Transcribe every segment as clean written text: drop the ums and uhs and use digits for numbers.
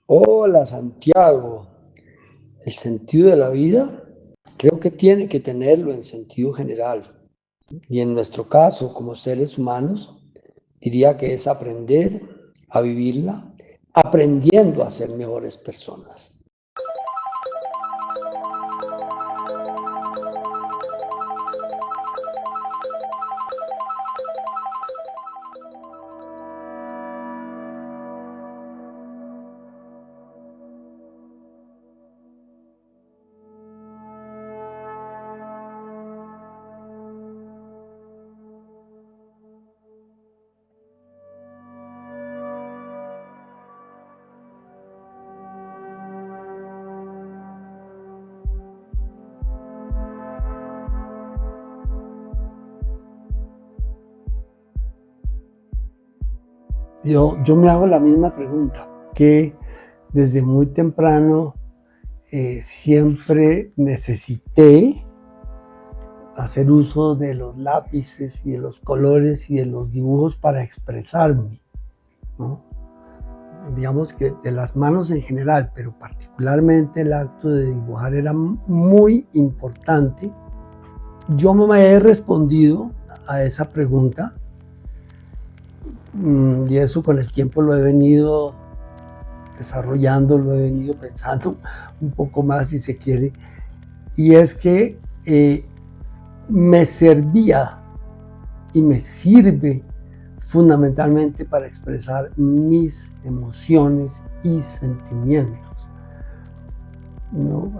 Hola Santiago, el sentido de la vida creo que tiene que tenerlo en sentido general y en nuestro caso como seres humanos diría que es aprender a vivirla aprendiendo a ser mejores personas. Yo me hago la misma pregunta, que desde muy temprano siempre necesité hacer uso de los lápices y de los colores y de los dibujos para expresarme, ¿no? Digamos que de las manos en general, pero particularmente el acto de dibujar era muy importante. Yo me he respondido a esa pregunta y eso con el tiempo lo he venido desarrollando, lo he venido pensando un poco más si se quiere, y es que me servía y me sirve fundamentalmente para expresar mis emociones y sentimientos, ¿no?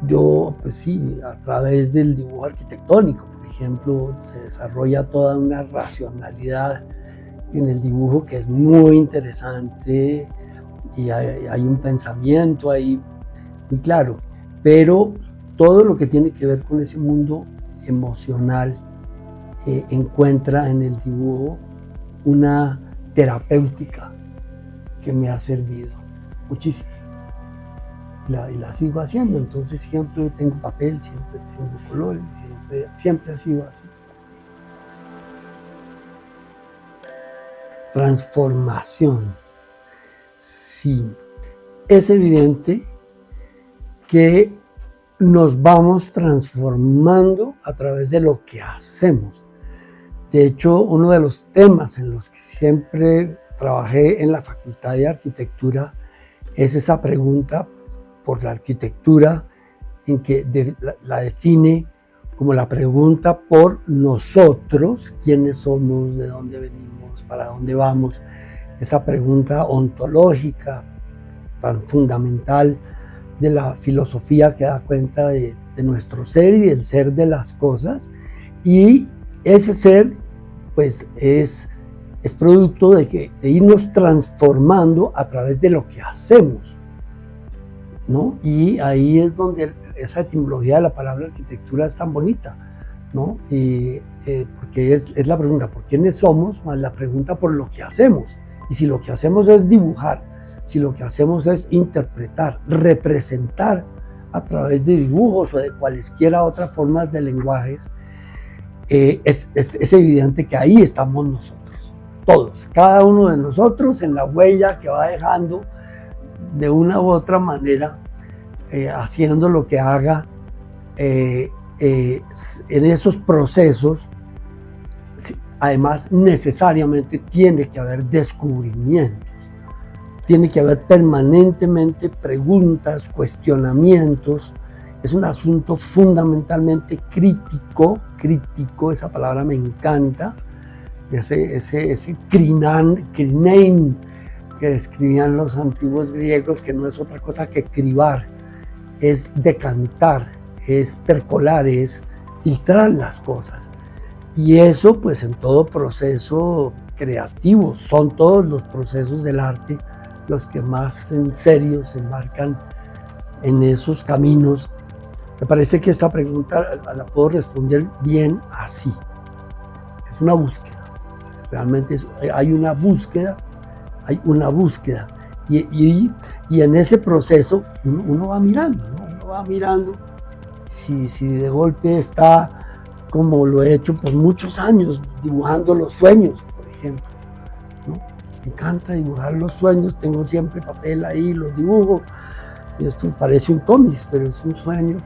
Yo, pues sí, a través del dibujo arquitectónico, por ejemplo, se desarrolla toda una racionalidad en el dibujo que es muy interesante y hay un pensamiento ahí muy claro, pero todo lo que tiene que ver con ese mundo emocional encuentra en el dibujo una terapéutica que me ha servido muchísimo y la sigo haciendo. Entonces siempre tengo papel, siempre tengo colores, siempre ha sido así. Transformación. Sí, es evidente que nos vamos transformando a través de lo que hacemos. De hecho, uno de los temas en los que siempre trabajé en la Facultad de Arquitectura es esa pregunta por la arquitectura, en que la define como la pregunta por nosotros, quiénes somos, de dónde venimos, para dónde vamos, esa pregunta ontológica tan fundamental de la filosofía que da cuenta de nuestro ser y del ser de las cosas, y ese ser pues es producto de irnos transformando a través de lo que hacemos, ¿no? Y ahí es donde esa etimología de la palabra arquitectura es tan bonita, ¿no? Porque es la pregunta por quiénes somos, más la pregunta por lo que hacemos. Y si lo que hacemos es dibujar, si lo que hacemos es interpretar, representar a través de dibujos o de cualesquiera otras formas de lenguajes, es evidente que ahí estamos nosotros, todos, cada uno de nosotros en la huella que va dejando de una u otra manera, haciendo lo que haga en esos procesos. Además, necesariamente tiene que haber descubrimientos, tiene que haber permanentemente preguntas, cuestionamientos. Es un asunto fundamentalmente crítico, esa palabra me encanta, ese krinein que describían los antiguos griegos, que no es otra cosa que cribar, es decantar, es percolar, es filtrar las cosas. Y eso pues en todo proceso creativo, son todos los procesos del arte los que más en serio se embarcan en esos caminos. Me parece que esta pregunta la puedo responder bien así. Es una búsqueda, realmente hay una búsqueda, y en ese proceso uno va mirando, ¿no? Uno va mirando si de golpe está, como lo he hecho por muchos años, dibujando los sueños, por ejemplo, ¿no? Me encanta dibujar los sueños, tengo siempre papel ahí, los dibujo. Y esto parece un cómic, pero es un sueño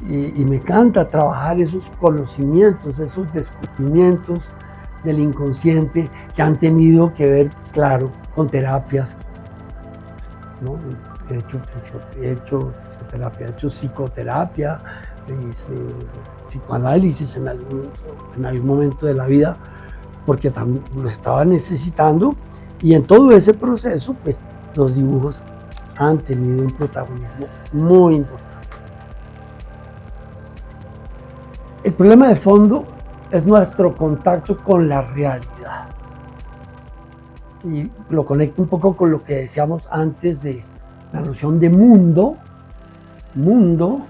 y me encanta trabajar esos conocimientos, esos descubrimientos del inconsciente que han tenido que ver, claro, con terapias, ¿no? He hecho fisioterapia, he hecho psicoterapia, hice psicoanálisis en algún momento de la vida, porque también lo estaba necesitando, y en todo ese proceso, pues los dibujos han tenido un protagonismo muy importante. El problema de fondo es nuestro contacto con la realidad. Y lo conecto un poco con lo que decíamos antes de la noción de mundo. Mundo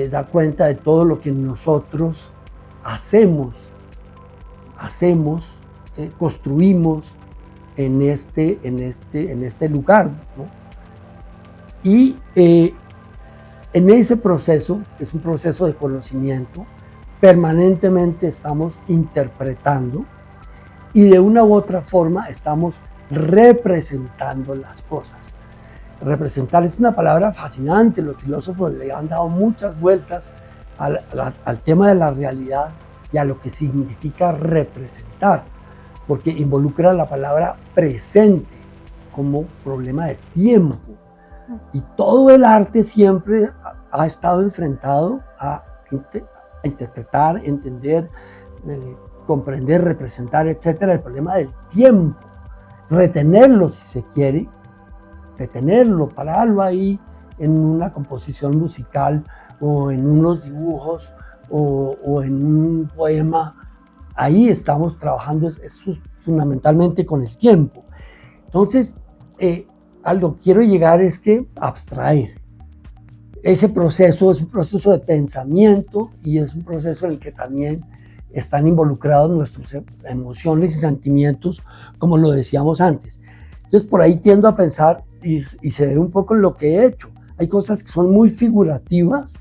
da cuenta de todo lo que nosotros hacemos, construimos en este lugar, ¿no? Y en ese proceso, que es un proceso de conocimiento, permanentemente estamos interpretando y de una u otra forma estamos representando las cosas. Representar es una palabra fascinante, los filósofos le han dado muchas vueltas al tema de la realidad y a lo que significa representar, porque involucra la palabra presente como problema de tiempo. Y todo el arte siempre ha estado enfrentado a interpretar, entender, comprender, representar, etcétera, el problema del tiempo, retenerlo si se quiere, retenerlo, pararlo ahí en una composición musical o en unos dibujos o en un poema. Ahí estamos trabajando fundamentalmente con el tiempo. Entonces, a lo que quiero llegar es que abstraer. Ese proceso es un proceso de pensamiento y es un proceso en el que también están involucrados nuestras emociones y sentimientos, como lo decíamos antes. Entonces, por ahí tiendo a pensar y se ve un poco en lo que he hecho. Hay cosas que son muy figurativas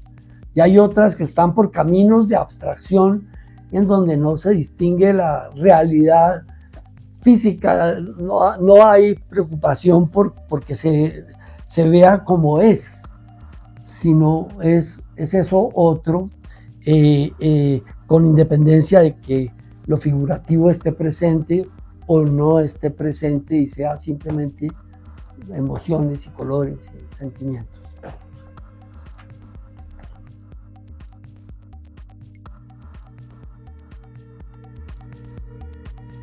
y hay otras que están por caminos de abstracción en donde no se distingue la realidad física, no hay preocupación porque se vea como es, sino es eso otro, con independencia de que lo figurativo esté presente o no esté presente y sea simplemente emociones y colores y sentimientos.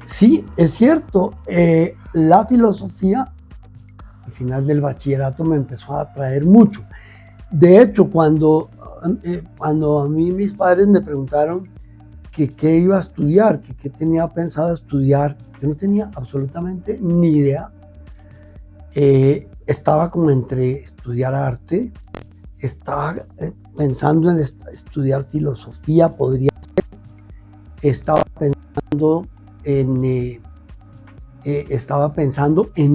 Sí, es cierto, la filosofía al final del bachillerato me empezó a atraer mucho. De hecho, cuando a mí mis padres me preguntaron que qué iba a estudiar, que qué tenía pensado estudiar, yo no tenía absolutamente ni idea. Estaba como entre estudiar arte, estaba pensando en estudiar filosofía, podría ser, estaba pensando en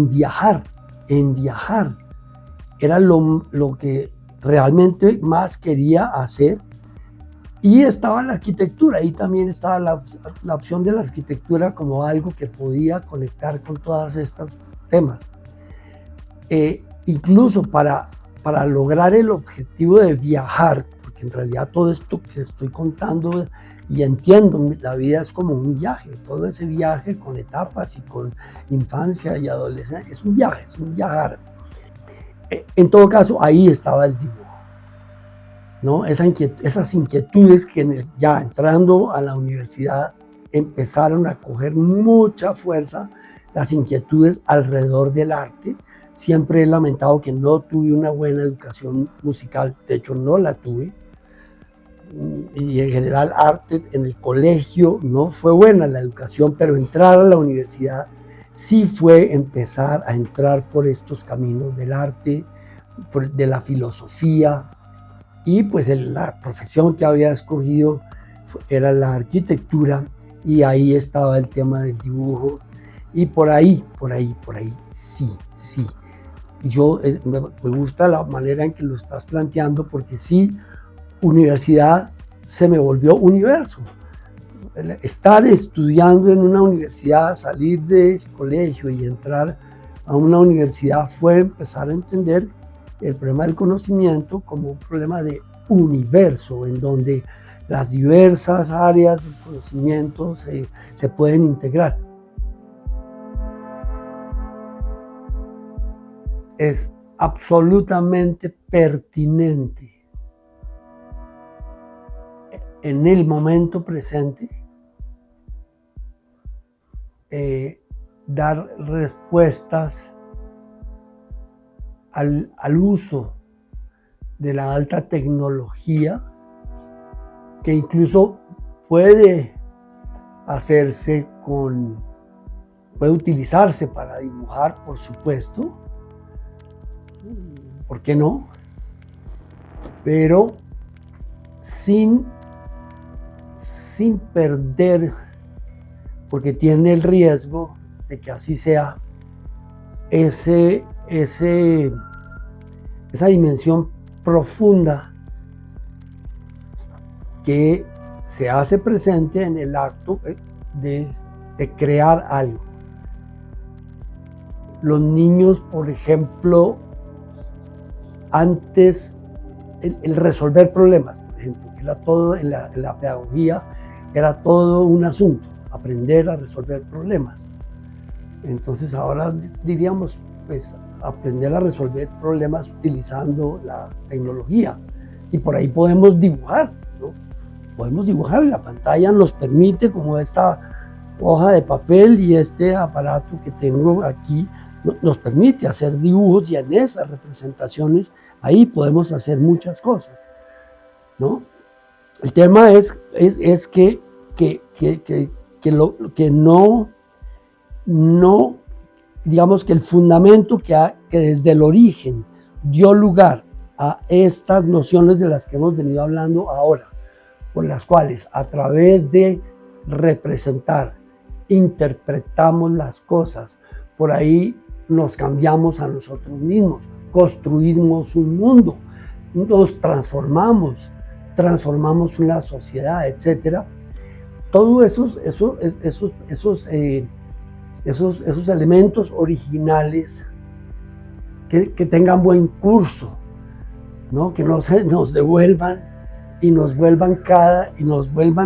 viajar. Era lo que realmente más quería hacer. Y estaba la arquitectura, ahí también estaba la opción de la arquitectura como algo que podía conectar con todos estos temas. Incluso para lograr el objetivo de viajar, porque en realidad todo esto que estoy contando y entiendo, la vida es como un viaje, todo ese viaje con etapas y con infancia y adolescencia, es un viaje, es un viajar. En todo caso, ahí estaba el dibujo, ¿no? Esas inquietudes que ya entrando a la universidad empezaron a coger mucha fuerza, las inquietudes alrededor del arte. Siempre he lamentado que no tuve una buena educación musical, de hecho no la tuve, y en general arte en el colegio no fue buena la educación, pero entrar a la universidad sí fue empezar a entrar por estos caminos del arte, de la filosofía, y pues la profesión que había escogido era la arquitectura, y ahí estaba el tema del dibujo, y por ahí, sí. Yo me gusta la manera en que lo estás planteando, porque sí, universidad se me volvió universo. estar estudiando en una universidad, salir del colegio y entrar a una universidad fue empezar a entender el problema del conocimiento como un problema de universo, en donde las diversas áreas del conocimiento se pueden integrar. Es absolutamente pertinente en el momento presente dar respuestas al uso de la alta tecnología, que incluso puede utilizarse para dibujar, por supuesto, ¿por qué no? Pero sin perder, porque tiene el riesgo de que así sea, esa dimensión profunda que se hace presente en el acto de crear algo. Los niños, por ejemplo, antes el resolver problemas, por ejemplo, que era todo en la pedagogía, era todo un asunto, aprender a resolver problemas. Entonces ahora diríamos, pues, aprender a resolver problemas utilizando la tecnología. Y por ahí podemos dibujar, ¿no? Podemos dibujar, la pantalla nos permite, como esta hoja de papel y este aparato que tengo aquí, nos permite hacer dibujos, y en esas representaciones ahí podemos hacer muchas cosas, ¿no? El tema es que no, digamos que el fundamento que desde el origen dio lugar a estas nociones de las que hemos venido hablando ahora, por las cuales a través de representar, interpretamos las cosas, por ahí nos cambiamos a nosotros mismos, construimos un mundo, nos transformamos una sociedad, etc. Todos esos elementos originales que tengan buen curso, ¿no? Que nos devuelvan y nos vuelvan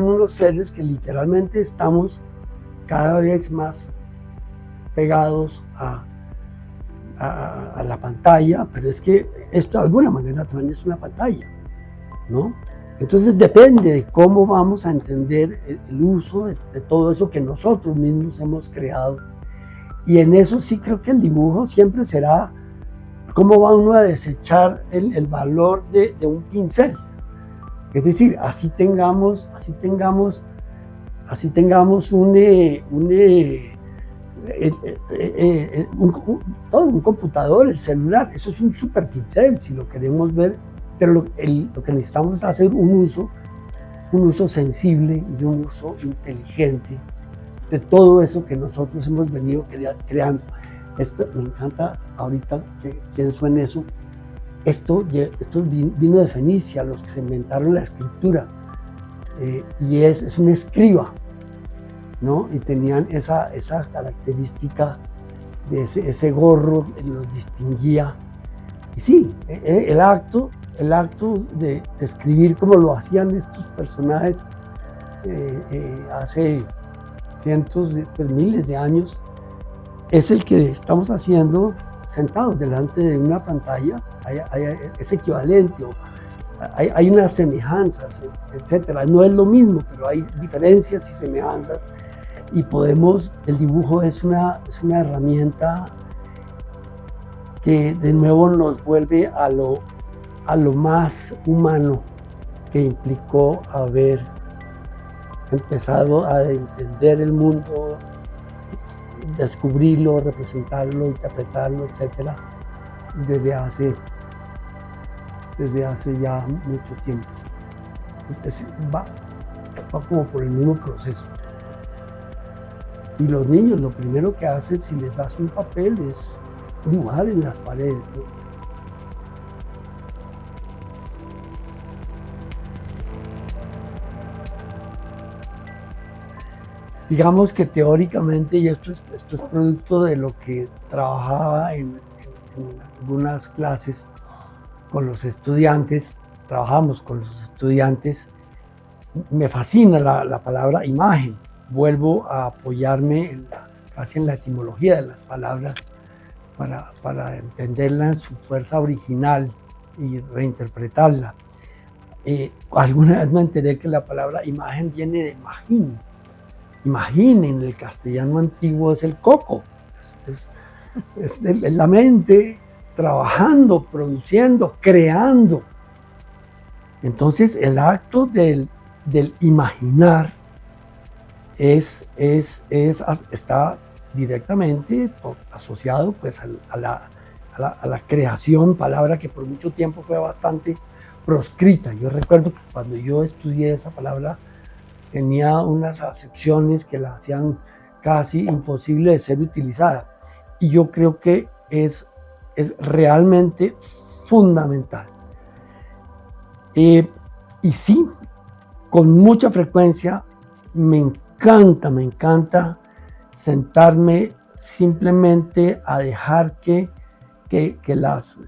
unos seres que literalmente estamos cada vez más pegados a la pantalla, pero es que esto de alguna manera también es una pantalla, ¿no? Entonces depende de cómo vamos a entender el uso de todo eso que nosotros mismos hemos creado. Y en eso sí creo que el dibujo siempre será cómo va uno a desechar el valor de un pincel. Es decir, así tengamos un computador, el celular, eso es un super pincel si lo queremos ver, pero lo que necesitamos es hacer un uso sensible y un uso inteligente de todo eso que nosotros hemos venido creando. Esto me encanta ahorita que pienso en eso. Esto vino de Fenicia, los que se inventaron la escritura, y es un escriba, ¿no? Y tenían esa característica de ese gorro, los distinguía. Y sí, el acto de escribir como lo hacían estos personajes hace miles de años, es el que estamos haciendo sentados delante de una pantalla. Es equivalente, hay unas semejanzas, etcétera. No es lo mismo, pero hay diferencias y semejanzas, y el dibujo es una herramienta que de nuevo nos vuelve a lo más humano que implicó haber empezado a entender el mundo, descubrirlo, representarlo, interpretarlo, etcétera, desde hace ya mucho tiempo. Va como por el mismo proceso. Y los niños lo primero que hacen si les das un papel es dibujar en las paredes, ¿no? Digamos que teóricamente, y esto es producto de lo que trabajaba en algunas clases con los estudiantes, trabajamos con los estudiantes, me fascina la palabra imagen. Vuelvo a apoyarme casi en la etimología de las palabras para entenderla en su fuerza original y reinterpretarla. Alguna vez me enteré que la palabra imagen viene de imagín. Imagín en el castellano antiguo es el coco, es la mente trabajando, produciendo, creando. Entonces el acto del imaginar está directamente asociado pues a la creación, palabra que por mucho tiempo fue bastante proscrita. Yo recuerdo que cuando yo estudié esa palabra tenía unas acepciones que la hacían casi imposible de ser utilizada. Y yo creo que es realmente fundamental. Y sí, con mucha frecuencia me encanta sentarme simplemente a dejar que las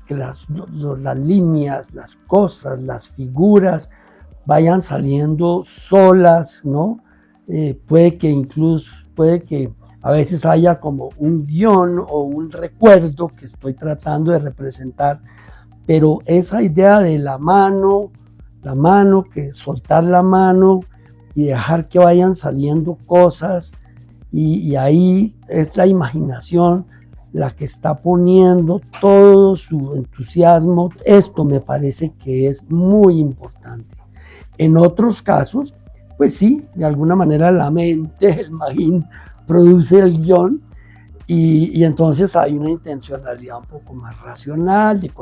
líneas, las cosas, las figuras vayan saliendo solas, ¿no? Puede que a veces haya como un guión o un recuerdo que estoy tratando de representar, pero esa idea de la mano, que soltar la mano y dejar que vayan saliendo cosas, y ahí es la imaginación la que está poniendo todo su entusiasmo. Esto me parece que es muy importante. En otros casos, pues sí, de alguna manera la mente, el magín, produce el guión y entonces hay una intencionalidad un poco más racional de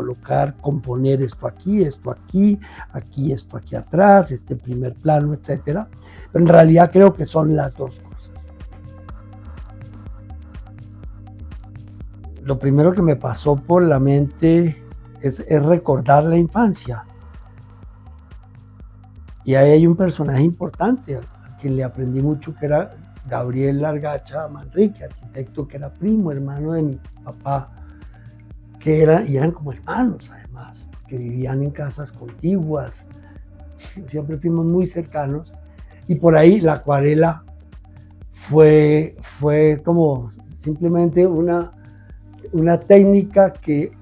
componer esto aquí, esto aquí atrás, este primer plano, etc. Pero en realidad creo que son las dos cosas. Lo primero que me pasó por la mente es recordar la infancia. Y ahí hay un personaje importante a quien le aprendí mucho, que era Gabriel Largacha Manrique, arquitecto que era primo hermano de mi papá, y eran como hermanos además, que vivían en casas contiguas, siempre fuimos muy cercanos, y por ahí la acuarela fue como simplemente una técnica que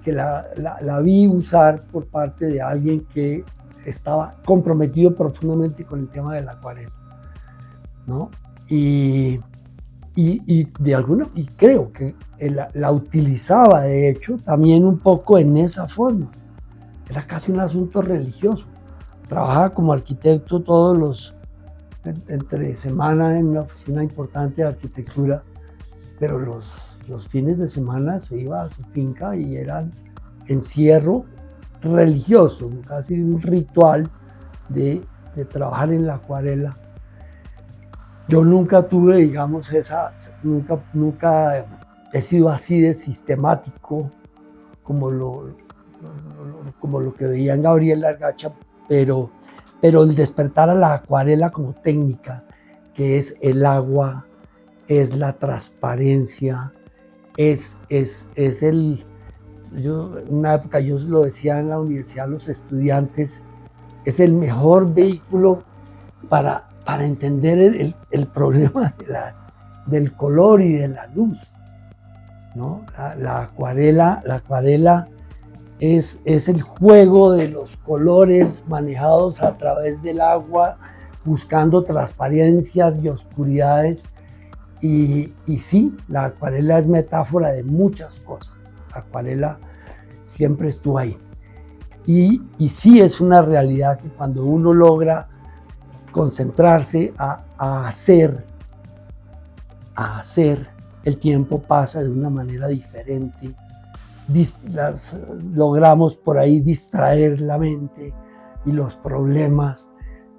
la vi usar por parte de alguien que estaba comprometido profundamente con el tema de la acuarela, ¿no? Y creo que la utilizaba de hecho también un poco en esa forma. Era casi un asunto religioso. Trabajaba como arquitecto entre semana en una oficina importante de arquitectura, pero los fines de semana se iba a su finca y eran encierro religioso, casi un ritual de trabajar en la acuarela. Yo nunca tuve, digamos, nunca he sido así de sistemático como lo que veía en Gabriel Largacha, pero el despertar a la acuarela como técnica, que es el agua, es la transparencia, una época yo lo decía en la universidad a los estudiantes, es el mejor vehículo para entender el problema del color y de la luz, ¿no? La acuarela es el juego de los colores manejados a través del agua, buscando transparencias y oscuridades. Y sí, la acuarela es metáfora de muchas cosas. La acuarela siempre estuvo ahí. Y sí es una realidad que cuando uno logra concentrarse a hacer, el tiempo pasa de una manera diferente. Logramos por ahí distraer la mente y los problemas.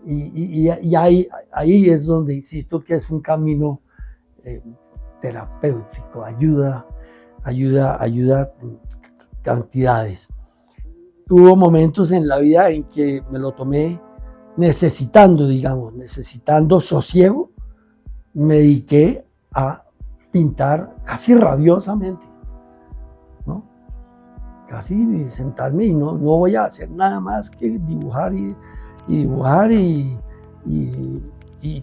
Y ahí es donde insisto que es un camino terapéutico, ayuda cantidades. Hubo momentos en la vida en que me lo tomé necesitando sosiego me dediqué a pintar casi rabiosamente, ¿no? Casi sentarme y no voy a hacer nada más que dibujar y dibujar y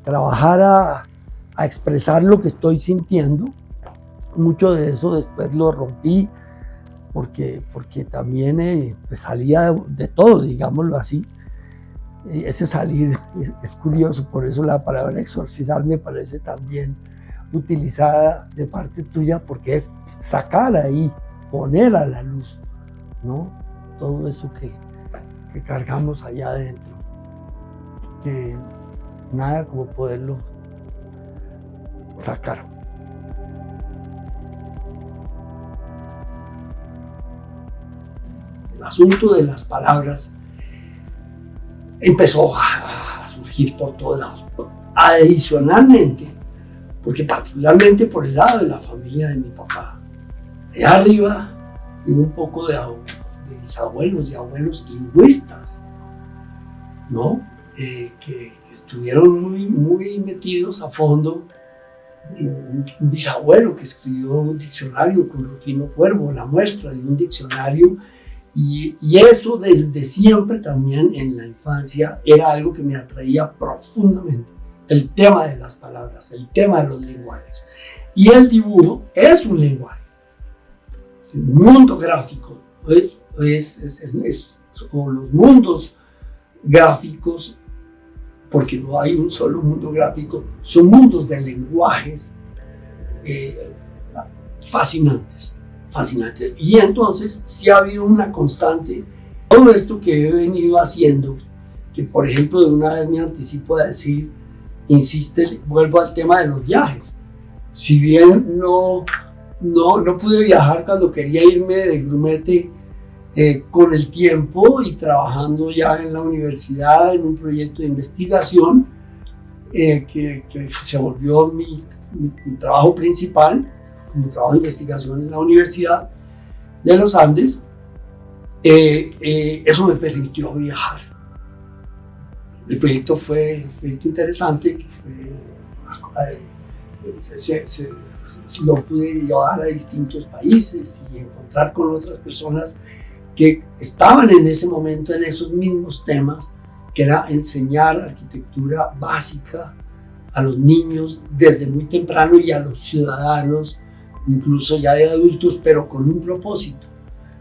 trabajar a expresar lo que estoy sintiendo. Mucho de eso después lo rompí porque también pues salía de todo, digámoslo así. Ese salir es curioso, por eso la palabra exorcizar me parece también utilizada de parte tuya, porque es sacar ahí, poner a la luz, ¿no? Todo eso que cargamos allá adentro. Que nada como poderlo sacar. El asunto de las palabras empezó a surgir por todos lados. Adicionalmente, porque particularmente por el lado de la familia de mi papá, allá arriba tengo un poco de bisabuelos y abuelos lingüistas, ¿no? Que estuvieron muy metidos a fondo. Un bisabuelo que escribió un diccionario con Rufino Cuervo, la muestra de un diccionario, y eso desde siempre también en la infancia era algo que me atraía profundamente, el tema de las palabras, el tema de los lenguajes. Y el dibujo es un lenguaje. El mundo gráfico o los mundos gráficos, porque no hay un solo mundo gráfico, son mundos de lenguajes fascinantes. Y entonces sí ha habido una constante. Todo esto que he venido haciendo, que por ejemplo de una vez me anticipo a decir, vuelvo al tema de los viajes. Si bien no pude viajar cuando quería irme de grumete, con el tiempo y trabajando ya en la universidad en un proyecto de investigación que se volvió mi trabajo principal, como trabajo de investigación en la Universidad de los Andes, eso me permitió viajar. El proyecto fue interesante, lo pude llevar a distintos países y encontrar con otras personas que estaban en ese momento en esos mismos temas, que era enseñar arquitectura básica a los niños desde muy temprano y a los ciudadanos, incluso ya de adultos, pero con un propósito.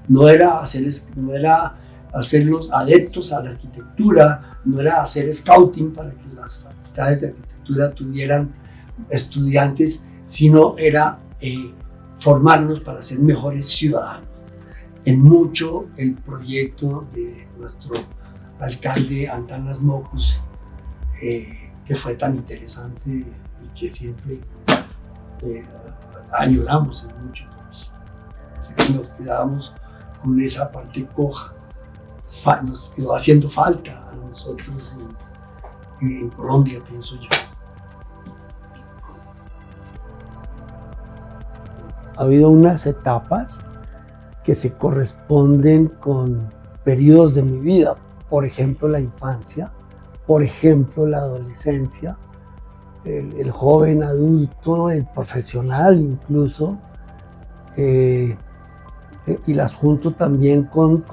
No era hacerlos adeptos a la arquitectura, no era hacer scouting para que las facultades de arquitectura tuvieran estudiantes, sino era formarnos para ser mejores ciudadanos. En mucho el proyecto de nuestro alcalde Antanas Mockus, que fue tan interesante y que siempre añoramos en mucho, porque nos quedamos con esa parte coja, nos quedó haciendo falta a nosotros en Colombia, pienso yo. Ha habido unas etapas que se corresponden con periodos de mi vida, por ejemplo la infancia, por ejemplo la adolescencia, el joven adulto, el profesional incluso, y las junto también con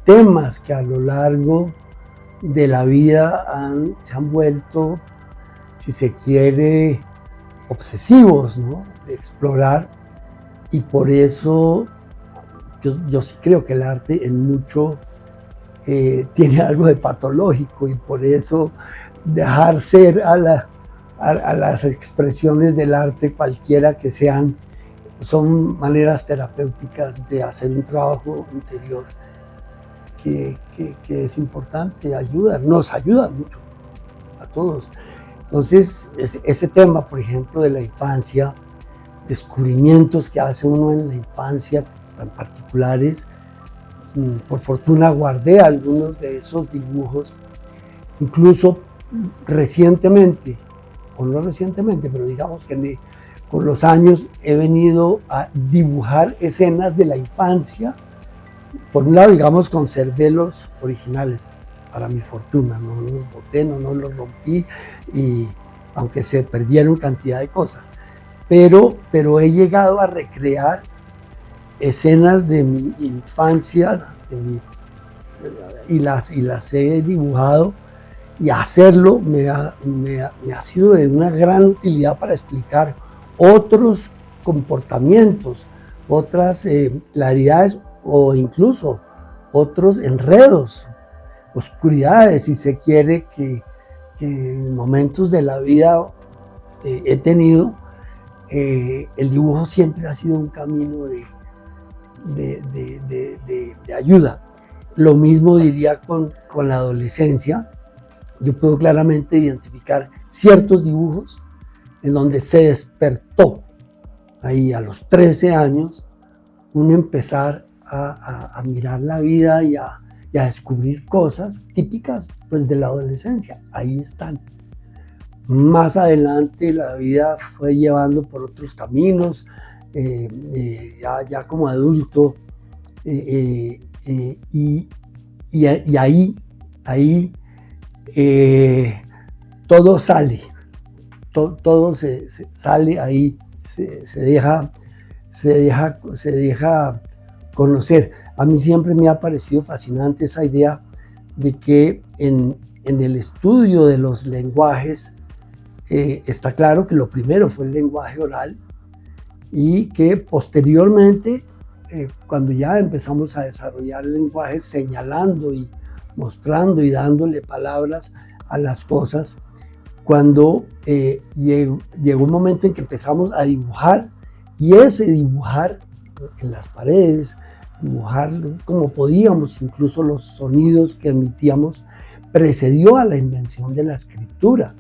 temas que a lo largo de la vida se han vuelto, si se quiere, obsesivos, ¿no? De explorar, y por eso yo sí creo que el arte en mucho tiene algo de patológico, y por eso dejar ser a las expresiones del arte, cualquiera que sean, son maneras terapéuticas de hacer un trabajo interior que es importante, nos ayuda mucho a todos. Entonces, ese tema, por ejemplo, de la infancia, descubrimientos que hace uno en la infancia tan particulares, por fortuna guardé algunos de esos dibujos, incluso recientemente, o no recientemente, pero digamos que con los años he venido a dibujar escenas de la infancia. Por un lado, digamos, conservé los originales, para mi fortuna, no los boté, no los rompí, y aunque se perdieron cantidad de cosas. Pero he llegado a recrear escenas de mi infancia y las he dibujado, y hacerlo me ha sido de una gran utilidad para explicar otros comportamientos, otras claridades o incluso otros enredos, oscuridades, si se quiere, que en momentos de la vida he tenido. El dibujo siempre ha sido un camino de ayuda. Lo mismo diría con la adolescencia. Yo puedo claramente identificar ciertos dibujos en donde se despertó ahí a los 13 años uno empezar a mirar la vida y a descubrir cosas típicas pues de la adolescencia. Ahí están. Más adelante la vida fue llevando por otros caminos, ya como adulto, y ahí todo sale, todo se sale ahí, se deja conocer. A mí siempre me ha parecido fascinante esa idea de que en el estudio de los lenguajes está claro que lo primero fue el lenguaje oral, y que posteriormente, cuando ya empezamos a desarrollar el lenguaje señalando y mostrando y dándole palabras a las cosas, cuando llegó un momento en que empezamos a dibujar, y ese dibujar en las paredes, dibujar como podíamos, incluso los sonidos que emitíamos, precedió a la invención de la escritura,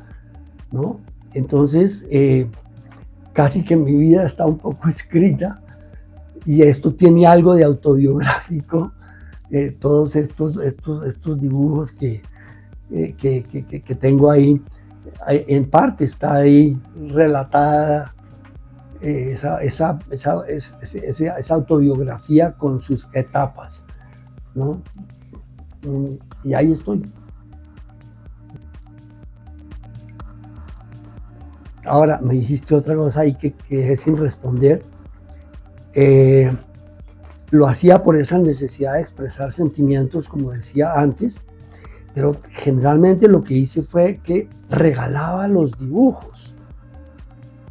¿no? Entonces, casi que mi vida está un poco escrita, y esto tiene algo de autobiográfico, todos estos dibujos que tengo ahí. En parte está ahí relatada esa autobiografía con sus etapas, ¿no? Y ahí estoy. Ahora, me dijiste otra cosa ahí que dejé sin responder. Lo hacía por esa necesidad de expresar sentimientos, como decía antes, pero generalmente lo que hice fue que regalaba los dibujos,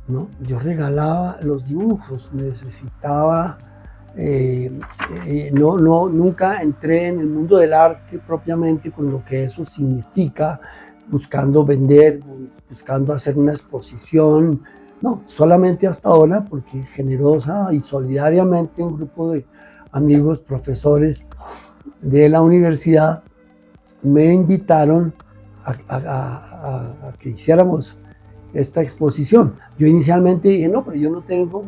¿no? Yo regalaba los dibujos, necesitaba, nunca entré en el mundo del arte propiamente con lo que eso significa, buscando vender, buscando hacer una exposición, no, solamente hasta ahora, porque generosa y solidariamente un grupo de amigos, profesores de la universidad me invitaron a que hiciéramos esta exposición. Yo inicialmente dije, no, pero yo no tengo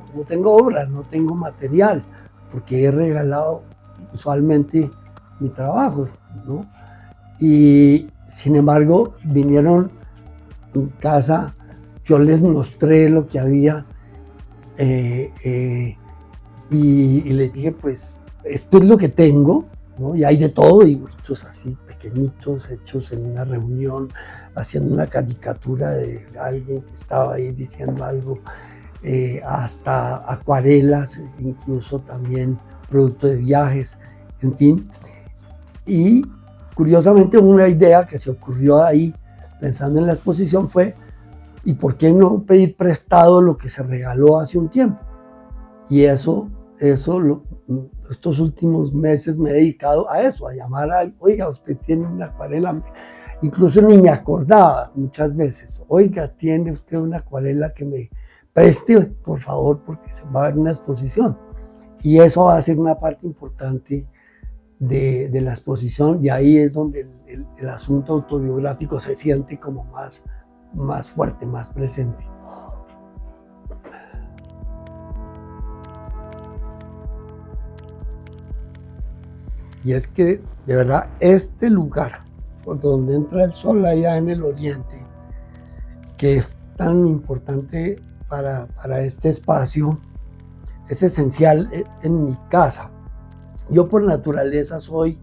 obras, no tengo material, porque he regalado usualmente mi trabajo, ¿no? Y sin embargo, vinieron en casa, yo les mostré lo que había, y les dije, pues, esto es lo que tengo, ¿no? Y hay de todo, dibujitos así pequeñitos, hechos en una reunión, haciendo una caricatura de alguien que estaba ahí diciendo algo, hasta acuarelas, incluso también producto de viajes, en fin. Y curiosamente, una idea que se ocurrió ahí, pensando en la exposición, fue, ¿y por qué no pedir prestado lo que se regaló hace un tiempo? Y estos últimos meses me he dedicado a eso, a llamar a, oiga, usted tiene una acuarela, incluso ni me acordaba muchas veces, oiga, tiene usted una acuarela que me preste, por favor, porque se va a ver una exposición. Y eso va a ser una parte importante de la exposición, y ahí es donde el asunto autobiográfico se siente como más fuerte, más presente. Y es que, de verdad, este lugar, por donde entra el sol allá en el oriente, que es tan importante para este espacio, es esencial en mi casa. Yo por naturaleza soy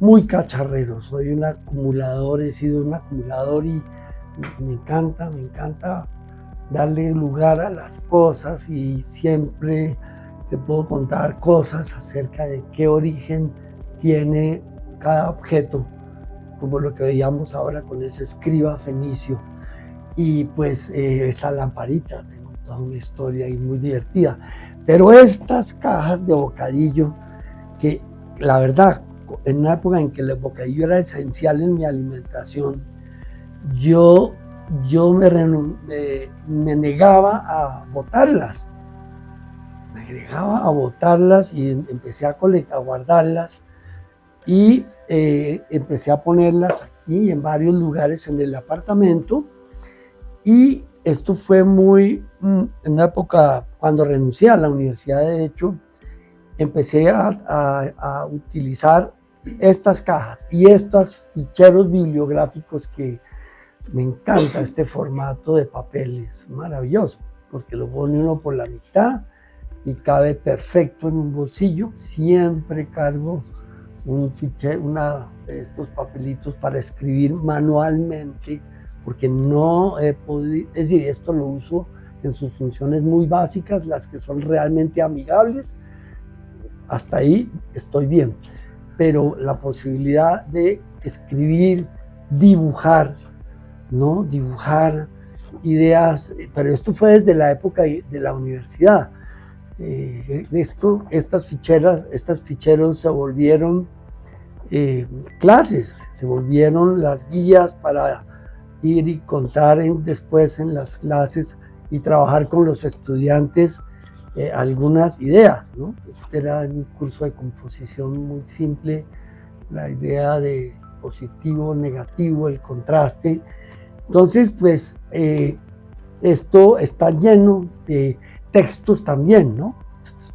muy cacharrero, soy un acumulador, he sido un acumulador, y Y me encanta darle lugar a las cosas y siempre te puedo contar cosas acerca de qué origen tiene cada objeto, como lo que veíamos ahora con ese escriba fenicio. Y pues esta lamparita, tengo toda una historia ahí muy divertida. Pero estas cajas de bocadillo, que la verdad, en una época en que el bocadillo era esencial en mi alimentación, yo me negaba a botarlas. Me negaba a botarlas y empecé a guardarlas y empecé a ponerlas aquí en varios lugares en el apartamento. Y esto fue en una época cuando renuncié a la universidad, de hecho, empecé a utilizar estas cajas y estos ficheros bibliográficos que me encanta este formato de papel, es maravilloso, porque lo pone uno por la mitad y cabe perfecto en un bolsillo. Siempre cargo un fichero, una de estos papelitos para escribir manualmente, porque no he podido, es decir, esto lo uso en sus funciones muy básicas, las que son realmente amigables. Hasta ahí estoy bien, pero la posibilidad de escribir, dibujar, ¿no? Dibujar ideas, pero esto fue desde la época de la universidad. Estas ficheros se volvieron clases, se volvieron las guías para ir y contar después en las clases y trabajar con los estudiantes algunas ideas, ¿no? Este era un curso de composición muy simple, la idea de positivo, negativo, el contraste. Entonces, pues, esto está lleno de textos también, ¿no?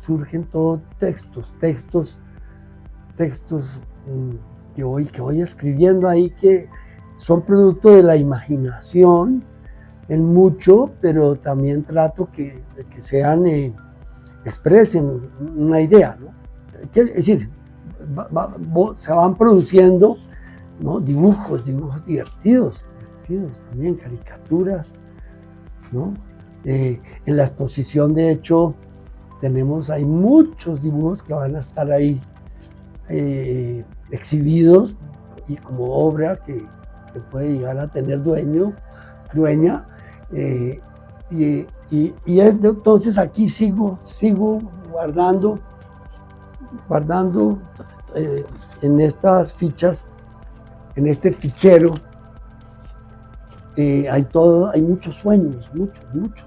Surgen todos textos que voy escribiendo ahí, que son producto de la imaginación en mucho, pero también trato de que sean, expresen una idea, ¿no? Es decir, se van produciendo, ¿no? Dibujos divertidos también, caricaturas, ¿no? En la exposición, de hecho, hay muchos dibujos que van a estar ahí exhibidos y como obra que puede llegar a tener dueña. Entonces aquí sigo guardando en estas fichas, en este fichero. Hay muchos sueños,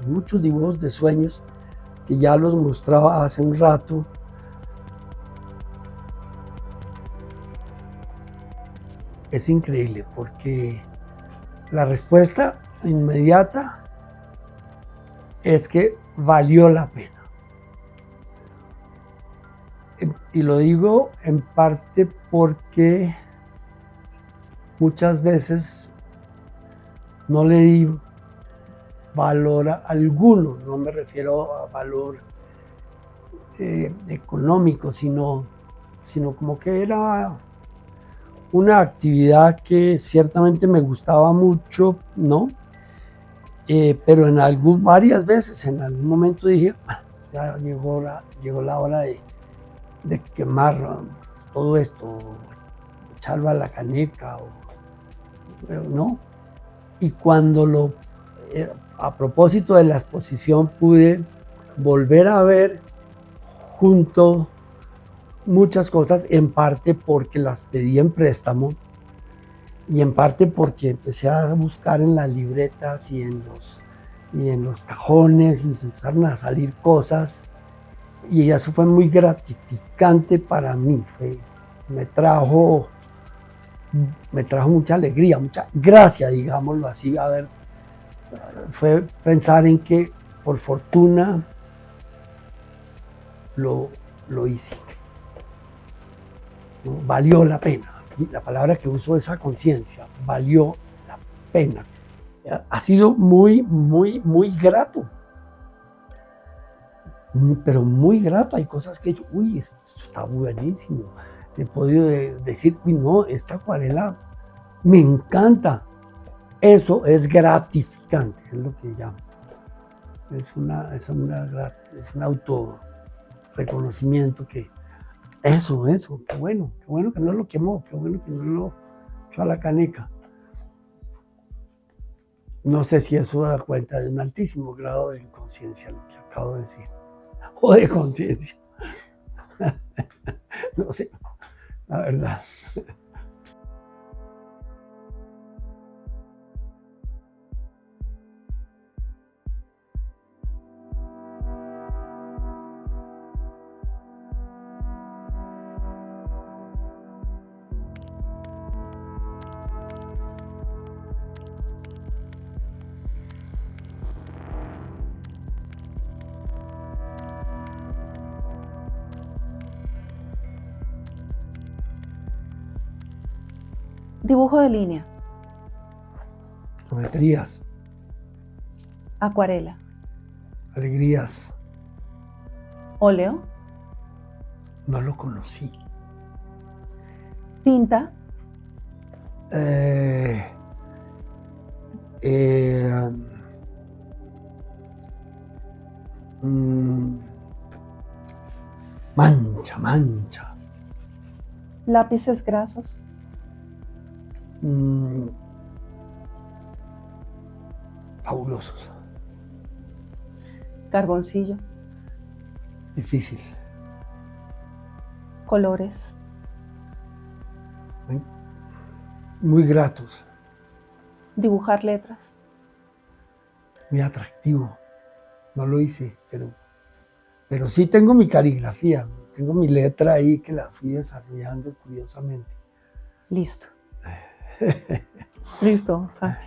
muchos dibujos de sueños que ya los mostraba hace un rato. Es increíble porque la respuesta inmediata es que valió la pena. Y lo digo en parte porque muchas veces no le di valor alguno, no me refiero a valor económico, sino como que era una actividad que ciertamente me gustaba mucho, ¿no? Pero varias veces, en algún momento dije, ya llegó la hora de quemar todo esto, echarlo a la caneca, ¿no? Y cuando a propósito de la exposición, pude volver a ver junto muchas cosas, en parte porque las pedí en préstamo y en parte porque empecé a buscar en las libretas y en los cajones, y se empezaron a salir cosas, y eso fue muy gratificante para mí. Me trajo mucha alegría, mucha gracia, digámoslo así. Fue pensar en que por fortuna lo hice, ¿no? Valió la pena. La palabra que uso es a conciencia, valió la pena. Ha sido muy grato, pero muy grato. Hay cosas que he hecho, esto está buenísimo. He podido decir, no, esta acuarela me encanta. Eso es gratificante, es lo que llamo. Es un autorreconocimiento que eso, qué bueno que no lo quemó, qué bueno que no lo echó a la caneca. No sé si eso da cuenta de un altísimo grado de inconsciencia, lo que acabo de decir, o de conciencia. No sé, la verdad. Dibujo de línea. Geometrías, Acuarela. alegrías, Óleo. no lo conocí. Tinta. Mancha. Lápices grasos. Fabulosos. Carboncillo. Difícil. Colores. Muy gratos. Dibujar letras. Muy atractivo. No lo hice, pero sí tengo mi caligrafía. Tengo mi letra ahí que la fui desarrollando curiosamente. Listo. Listo, Santi.